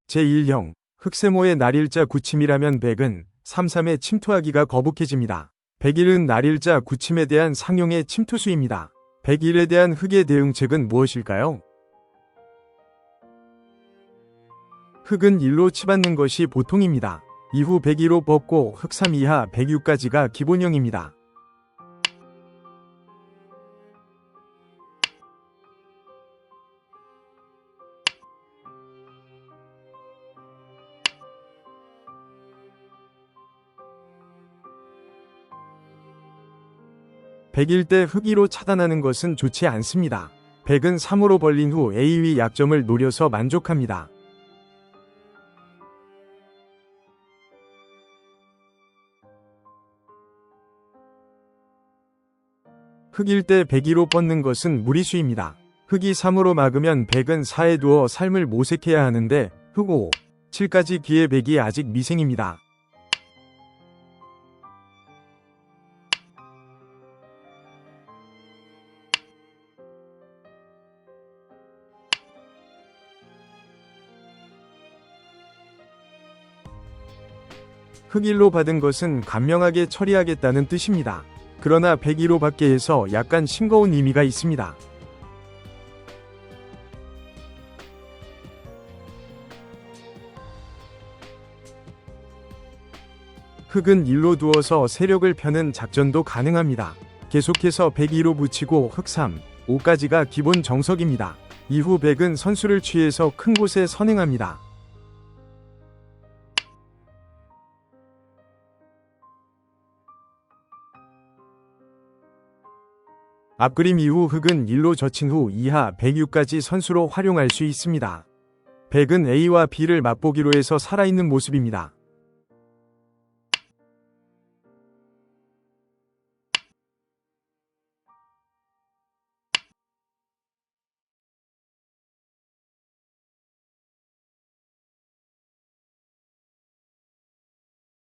제1형 흑세모의 날일자 구침이라면 백은 3.3에 침투하기가 거북해집니다. 101은 날일자 구침에 대한 상용의 침투수입니다. 101에 대한 흑의 대응책은 무엇일까요? 흑은 1로 치받는 것이 보통입니다. 이후 102로 뽑고 흑 3 이하 106까지가 기본형입니다. 백일 때 흑 2로 차단하는 것은 좋지 않습니다. 백은 3으로 벌린 후 A의 약점을 노려서 만족합니다. 흑일 때 102로 뻗는 것은 무리수입니다. 흑이 3으로 막으면 백은 4에 두어 삶을 모색해야 하는데 흑 5, 7까지 기회 백이 아직 미생입니다. 흑 1로 받은 것은 간명하게 처리하겠다는 뜻입니다. 그러나 102로 받게 해서 약간 싱거운 의미가 있습니다. 흑은 1로 두어서 세력을 펴는 작전도 가능합니다. 계속해서 102로 붙이고 흑 3, 5까지가 기본 정석입니다. 이후 백은 선수를 취해서 큰 곳에 선행합니다. 앞그림 이후 흑은 1로 젖힌 후 이하 106까지 선수로 활용할 수 있습니다. 백은 A와 B를 맛보기로 해서 살아있는 모습입니다.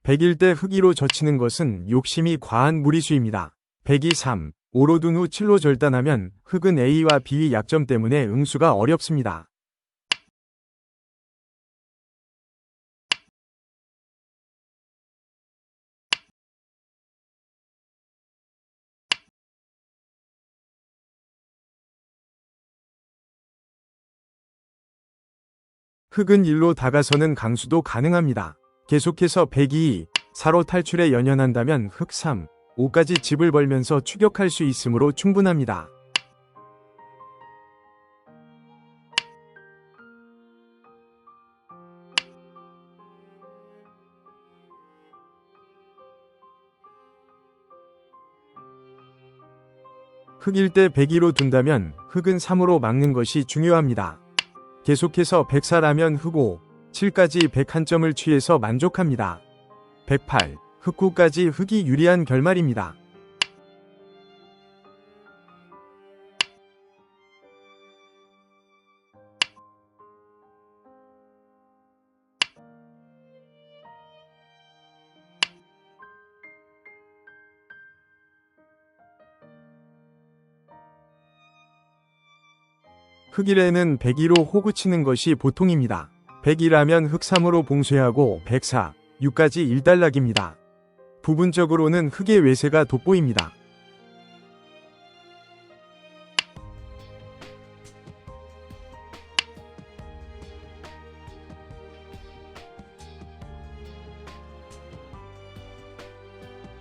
백일 때 흑 2로 젖히는 것은 욕심이 과한 무리수입니다. 백이 3, 5로 둔 후 7로 절단하면 흑은 A와 B의 약점 때문에 응수가 어렵습니다. 흑은 1로 다가서는 강수도 가능합니다. 계속해서 102, 4로 탈출에 연연한다면 흑 3, 5까지 집을 벌면서 추격할 수 있으므로 충분합니다. 흑일 때 102로 둔다면 흑은 3으로 막는 것이 중요합니다. 계속해서 104라면 흑 5, 7까지 101점을 취해서 만족합니다. 108, 흑 9까지 흑이 유리한 결말입니다. 흑일에는 102로 호구치는 것이 보통입니다. 102라면 흑 3으로 봉쇄하고 104, 6까지 일단락입니다. 부분적으로는 흑의 외세가 돋보입니다.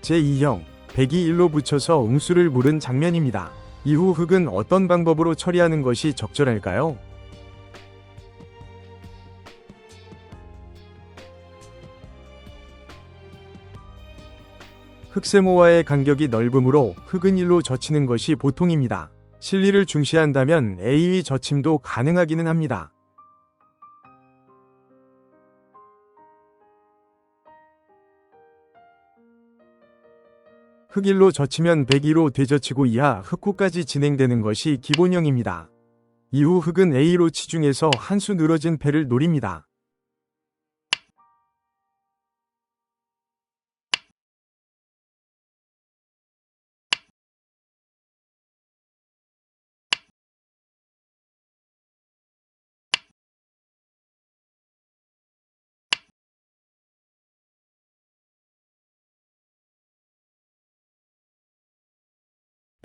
제2형, 102 1로 붙여서 응수를 물은 장면입니다. 이후 흑은 어떤 방법으로 처리하는 것이 적절할까요? 흑세모와의 간격이 넓으므로 흑은 1로 젖히는 것이 보통입니다. 실리를 중시한다면 A의 젖힘도 가능하기는 합니다. 흑 1로 젖히면 102로 되젖히고 이하 흑 9까지 진행되는 것이 기본형입니다. 이후 흑은 A로 치중해서 한 수 늘어진 패를 노립니다.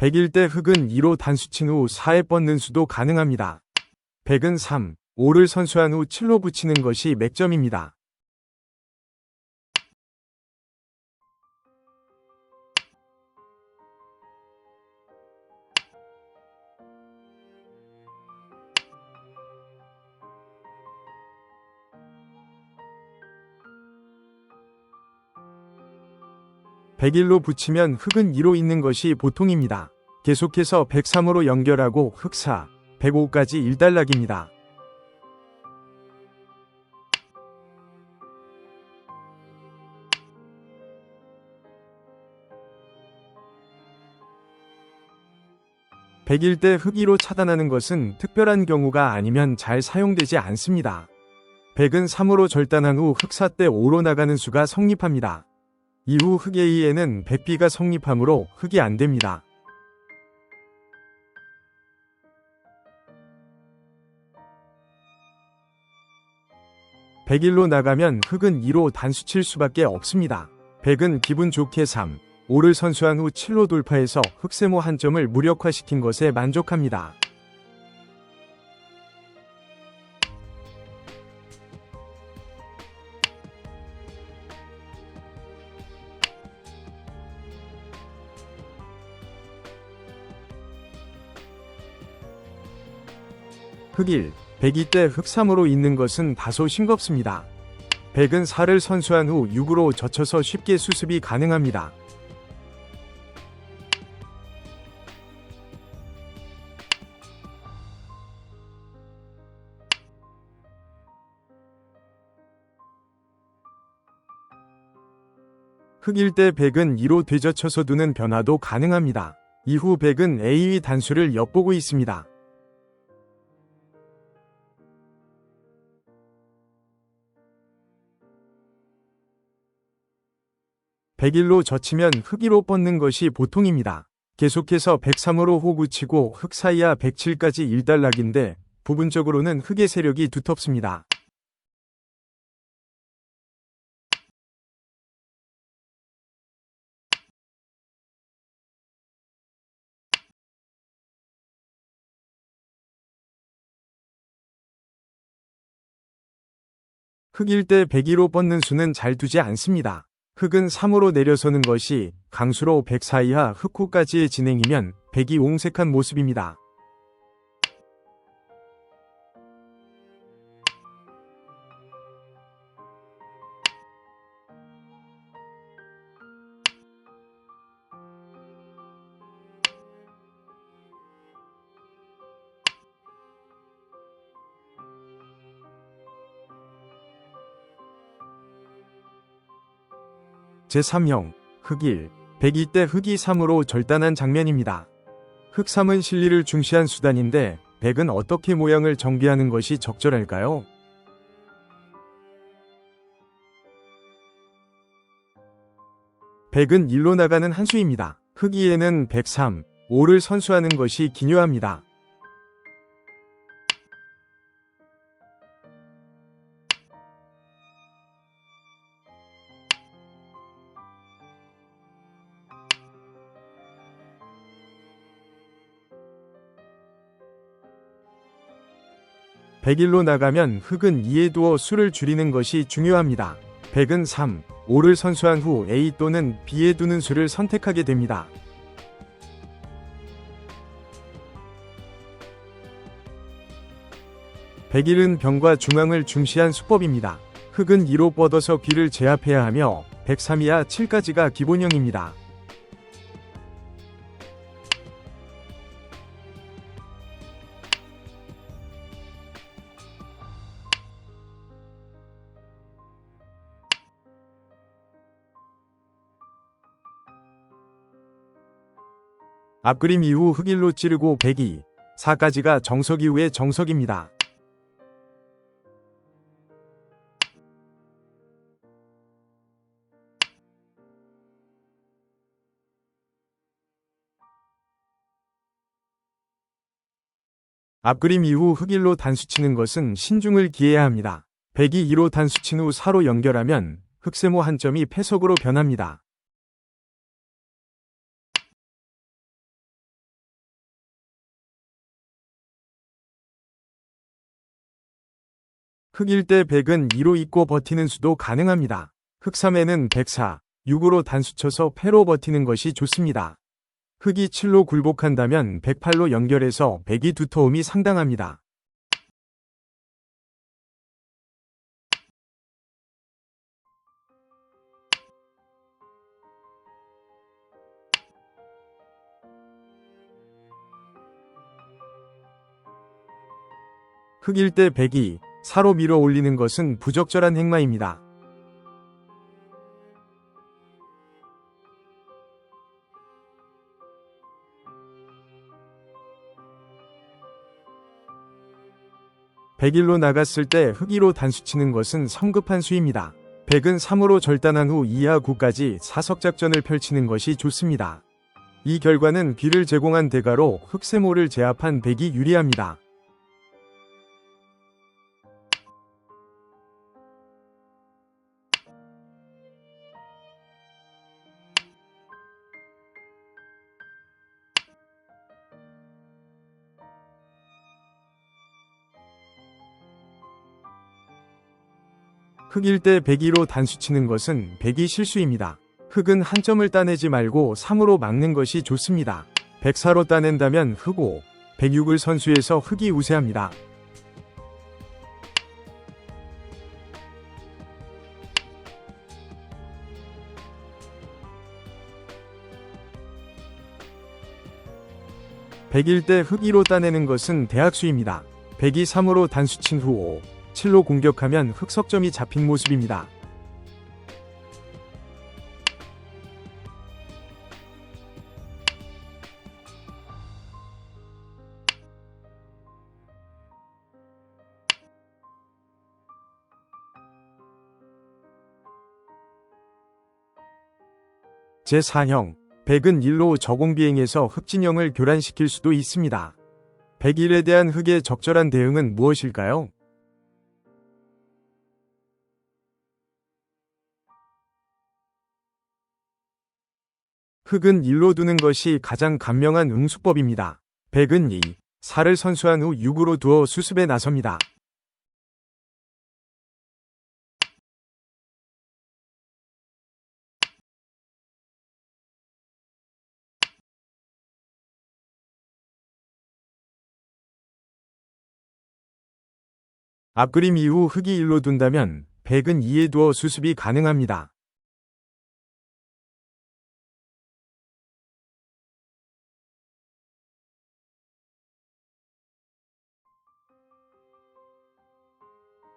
100일 때 흙은 2로 단수친 후 4에 뻗는 수도 가능합니다. 100은 3, 5를 선수한 후 7로 붙이는 것이 맥점입니다. (100일로) 붙이면 흙은 2로 있는 것이 보통입니다. 계속해서 103으로 연결하고 흙 4, 105까지 일단락입니다. (100일) 때 흙 2로 차단하는 것은 특별한 경우가 아니면 잘 사용되지 않습니다. 100은 3으로 절단한 후 흙 4 때 5로 나가는 수가 성립합니다. 이후 흙 A에는 100B가 성립하므로 흙이 안됩니다. (100일로) 나가면 흙은 2로 단수칠 수밖에 없습니다. 100은 기분 좋게 3, 5를 선수한 후 7로 돌파해서 흙세모 한 점을 무력화시킨 것에 만족합니다. 흙 1, 102 때 흙 3으로 있는 것은 다소 싱겁습니다. 100은 4를 선수한 후 6으로 젖혀서 쉽게 수습이 가능합니다. 흙 1 때 100은 2로 되젖혀서 두는 변화도 가능합니다. 이후 100은 A의 단수를 엿보고 있습니다. 101로 젖히면 흙 2로 뻗는 것이 보통입니다. 계속해서 103으로 호구치고 흙 4이하 107까지 일단락인데 부분적으로는 흙의 세력이 두텁습니다. 흙 1 때 102로 뻗는 수는 잘 두지 않습니다. 흙은 3으로 내려서는 것이 강수로 104 이하 흙 후까지의 진행이면 102 옹색한 모습입니다. 제3형 흙 1, 102 때 흙이 3으로 절단한 장면입니다. 흙 3은 실리를 중시한 수단인데 100은 어떻게 모양을 정비하는 것이 적절할까요? (100은) 1로 나가는 한 수입니다. 흙 2에는 103, 5를 선수하는 것이 기묘합니다. (101로) 나가면 흙은 2에 두어 수를 줄이는 것이 중요합니다. 100은 3, 5를 선수한 후 A 또는 B에 두는 수를 선택하게 됩니다. (101은) 병과 중앙을 중시한 수법입니다. 흙은 2로 뻗어서 귀를 제압해야 하며 103 이하 7까지가 기본형입니다. 앞그림 이후 흙 1로 찌르고 102, 4까지가 정석 이후의 정석입니다. 앞그림 이후 흙 1로 단수치는 것은 신중을 기해야 합니다. 102, 2로 단수친 후 4로 연결하면 흙세모 한 점이 패석으로 변합니다. 흑일 때 100은 2로 잊고 버티는 수도 가능합니다. 흑3에는 104, 6으로 단수 쳐서 패로 버티는 것이 좋습니다. 흑이 7로 굴복한다면 108로 연결해서 100이 두터움이 상당합니다. 흑일 때 100이 4로 밀어 올리는 것은 부적절한 행마입니다. 백일로 나갔을 때 흑이로 단수치는 것은 성급한 수입니다. 백은 3으로 절단한 후 2하 9까지 사석작전을 펼치는 것이 좋습니다. 이 결과는 귀를 제공한 대가로 흑세모를 제압한 백이 유리합니다. 흑일 때 102로 단수치는 것은 백이 실수입니다. 흑은 한 점을 따내지 말고 3으로 막는 것이 좋습니다. 104로 따낸다면 흑 5, 106을 선수해서 흑이 우세합니다. 백일 때 흑 2로 따내는 것은 대학수입니다. 백이 3으로 단수친 후 5, 7로 공격하면 흑 석점이 잡힌 모습입니다. 제4형, 백은 1로 저공비행해서 흑진영을 교란시킬 수도 있습니다. 101에 대한 흑의 적절한 대응은 무엇일까요? 흑은 1로 두는 것이 가장 간명한 응수법입니다. 백은 2, 4를 선수한 후 6으로 두어 수습에 나섭니다. 앞그림 이후 흑이 1로 둔다면 백은 2에 두어 수습이 가능합니다.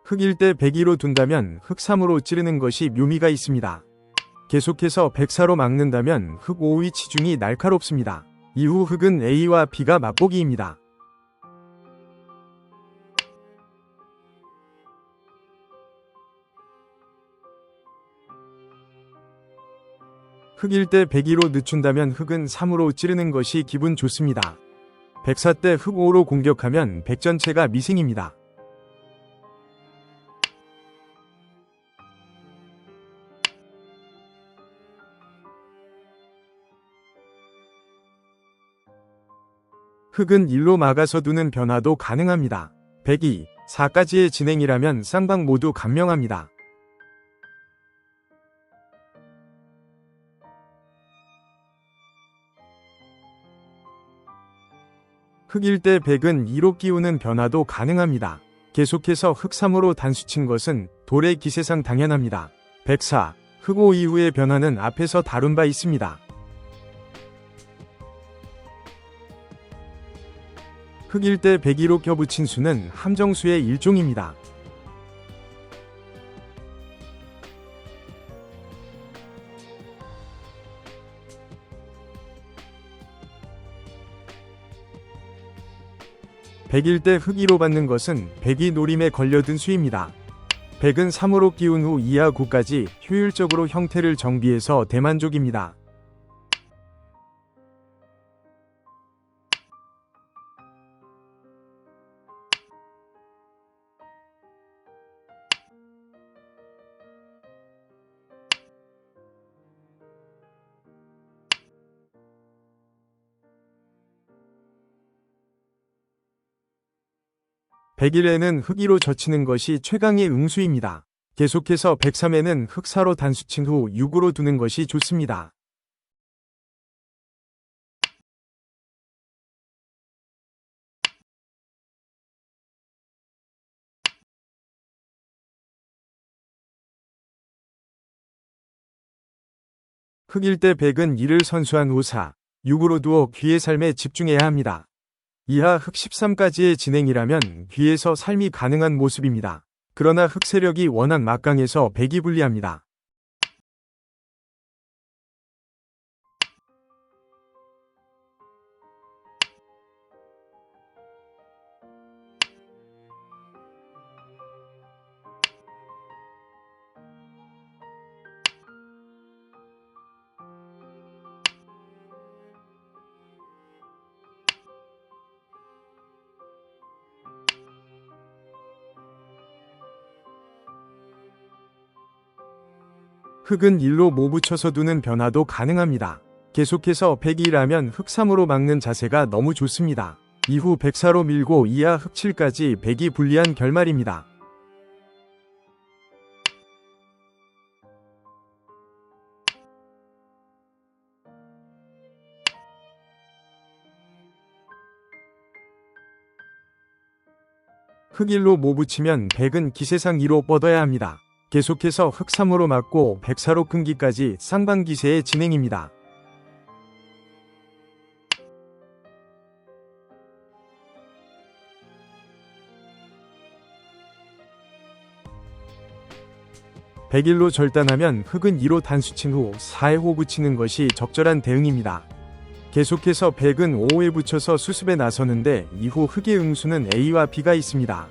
흑일 때 102로 둔다면 흑 3으로 찌르는 것이 묘미가 있습니다. 계속해서 104로 막는다면 흑 5의 치중이 날카롭습니다. 이후 흑은 A와 B가 맛보기입니다. 흑일 때 102로 늦춘다면 흑은 3으로 찌르는 것이 기분 좋습니다. 104 때 흑 5로 공격하면 백 전체가 미승입니다. 흑은 1로 막아서 두는 변화도 가능합니다. 102, 4까지의 진행이라면 쌍방 모두 간명합니다. 흑일 때 백은 2로 끼우는 변화도 가능합니다. 계속해서 흑 3으로 단수친 것은 돌의 기세상 당연합니다. 104, 흑 5 이후의 변화는 앞에서 다룬 바 있습니다. 흑일 때 102로 껴붙인 수는 함정수의 일종입니다. 백일 때 흑 2로 받는 것은 백이 노림에 걸려든 수입니다. 백은 3으로 끼운 후 2하 9까지 효율적으로 형태를 정비해서 대만족입니다. 101에는 흙 2로 젖히는 것이 최강의 응수입니다. 계속해서 103에는 흙 4로 단수친 후 6으로 두는 것이 좋습니다. 흙일 때 100은 2를 선수한 후 4, 6으로 두어 귀의 삶에 집중해야 합니다. 이하 흙 13까지의 진행이라면 귀에서 삶이 가능한 모습입니다. 그러나 흙 세력이 워낙 막강해서 100이 불리합니다. 흙은 1로 모붙여서 두는 변화도 가능합니다. 계속해서 102라면 흙 3으로 막는 자세가 너무 좋습니다. 이후 104로 밀고 이하 흙 7까지 100이 불리한 결말입니다. 흙 1로 모붙이면 100은 기세상 2로 뻗어야 합니다. 계속해서 흙 3으로 막고 104로 끊기까지 쌍방기세의 진행입니다. (101로) 절단하면 흙은 2로 단수친 후 4에 호 붙이는 것이 적절한 대응입니다. 계속해서 100은 5에 붙여서 수습에 나서는데 이후 흙의 응수는 A와 B가 있습니다.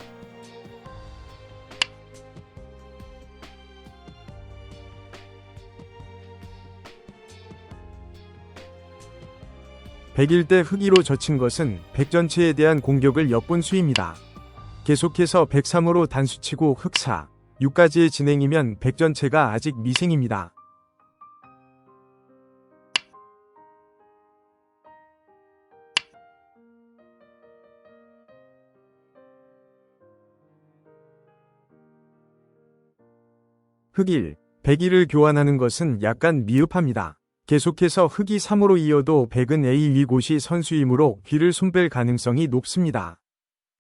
(100일) 때 흙 2로 젖힌 것은 100 전체에 대한 공격을 엿본 수입니다. 계속해서 103으로 단수치고 흙 4, 6까지의 진행이면 100 전체가 아직 미생입니다. 흙 1, 101을 교환하는 것은 약간 미흡합니다. 계속해서 흙이 3으로 이어도 100은 A 위곳이 선수이므로 귀를 손뺄 가능성이 높습니다.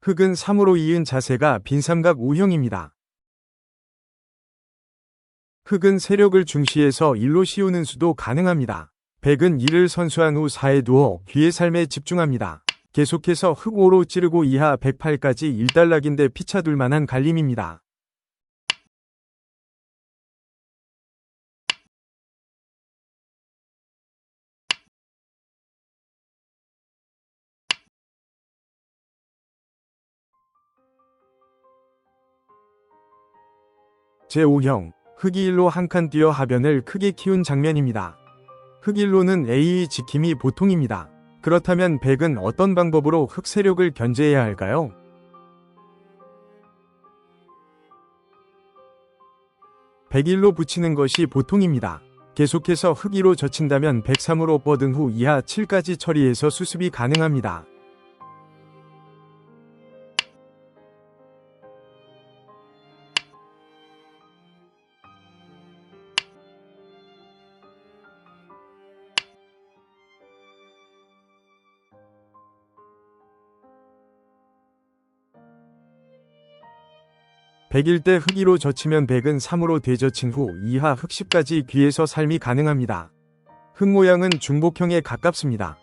흙은 3으로 이은 자세가 빈삼각 우형입니다. 흙은 세력을 중시해서 1로 씌우는 수도 가능합니다. 100은 1을 선수한 후 4에 두어 귀의 삶에 집중합니다. 계속해서 흙 5로 찌르고 이하 108까지 1단락인데 피차둘 만한 갈림입니다. 제5형, 흙이 1로 한 칸 뛰어 하변을 크게 키운 장면입니다. 흙 1로는 A의 지킴이 보통입니다. 그렇다면 100은 어떤 방법으로 흙 세력을 견제해야 할까요? (101로) 붙이는 것이 보통입니다. 계속해서 흙 2로 젖힌다면 103으로 뻗은 후 이하 7까지 처리해서 수습이 가능합니다. (100일) 때 흙 2로 젖히면 100은 3으로 되젖힌 후 이하 흙 10까지 귀에서 삶이 가능합니다. 흙 모양은 중복형에 가깝습니다.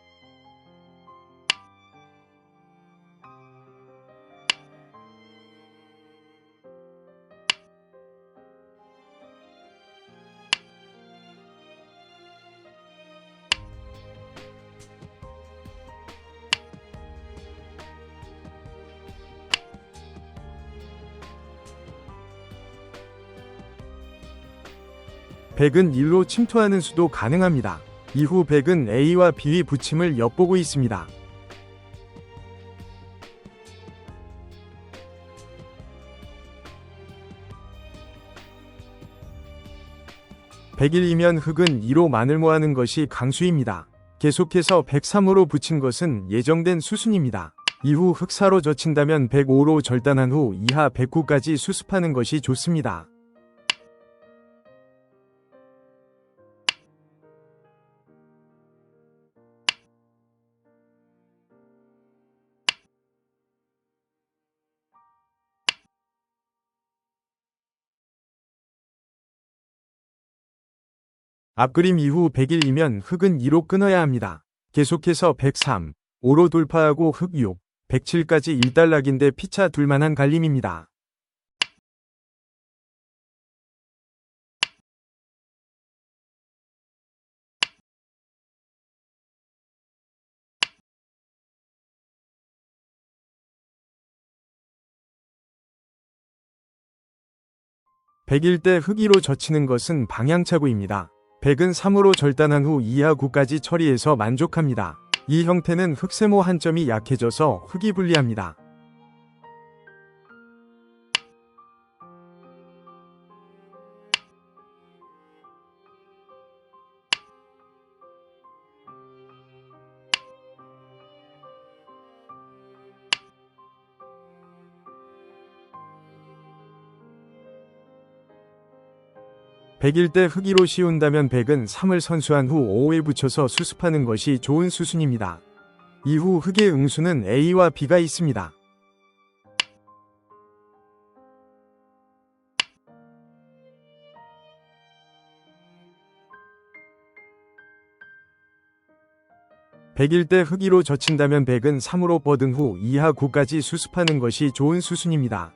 (100은) 1로 침투하는 수도 가능합니다. 이후 100은 A와 B의 붙임을 엿보고 있습니다. (101이면) 흙은 2로 마늘모하는 것이 강수입니다. 계속해서 103으로 붙인 것은 예정된 수순입니다. 이후 흑사로 젖힌다면 105로 절단한 후 이하 109까지 수습하는 것이 좋습니다. 앞그림 이후 100일이면 흑은 2로 끊어야 합니다. 계속해서 103, 5로 돌파하고 흑 6, 107까지 1단락인데 피차 둘만한 갈림입니다. 백일 때 흑 2로 젖히는 것은 방향차구입니다. 100은 3으로 절단한 후 이하 9까지 처리해서 만족합니다. 이 형태는 흑세모 한 점이 약해져서 흑이 불리합니다. 백일 때 흑 2로 씌운다면 100은 3을 선수한 후 5에 붙여서 수습하는 것이 좋은 수순입니다. 이후 흑의 응수는 A와 B가 있습니다. 백일 때 흑 2로 젖힌다면 100은 3으로 뻗은 후 이하 9까지 수습하는 것이 좋은 수순입니다.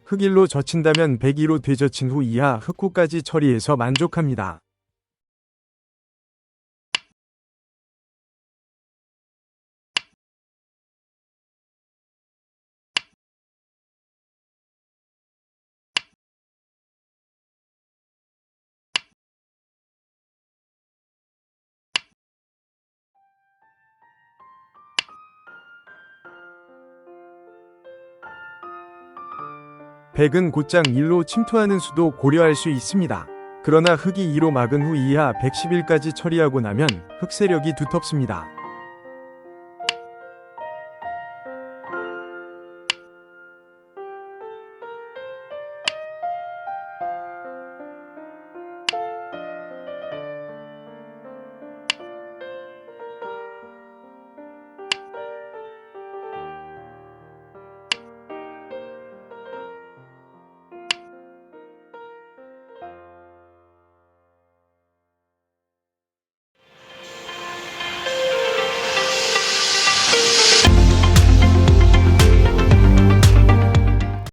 흑 1로 젖힌다면 102로 되젖힌 후 이하 흑 9까지 처리해서 만족합니다. 백은 곧장 1로 침투하는 수도 고려할 수 있습니다. 그러나 흑이 2로 막은 후 이하 111까지 처리하고 나면 흑 세력이 두텁습니다.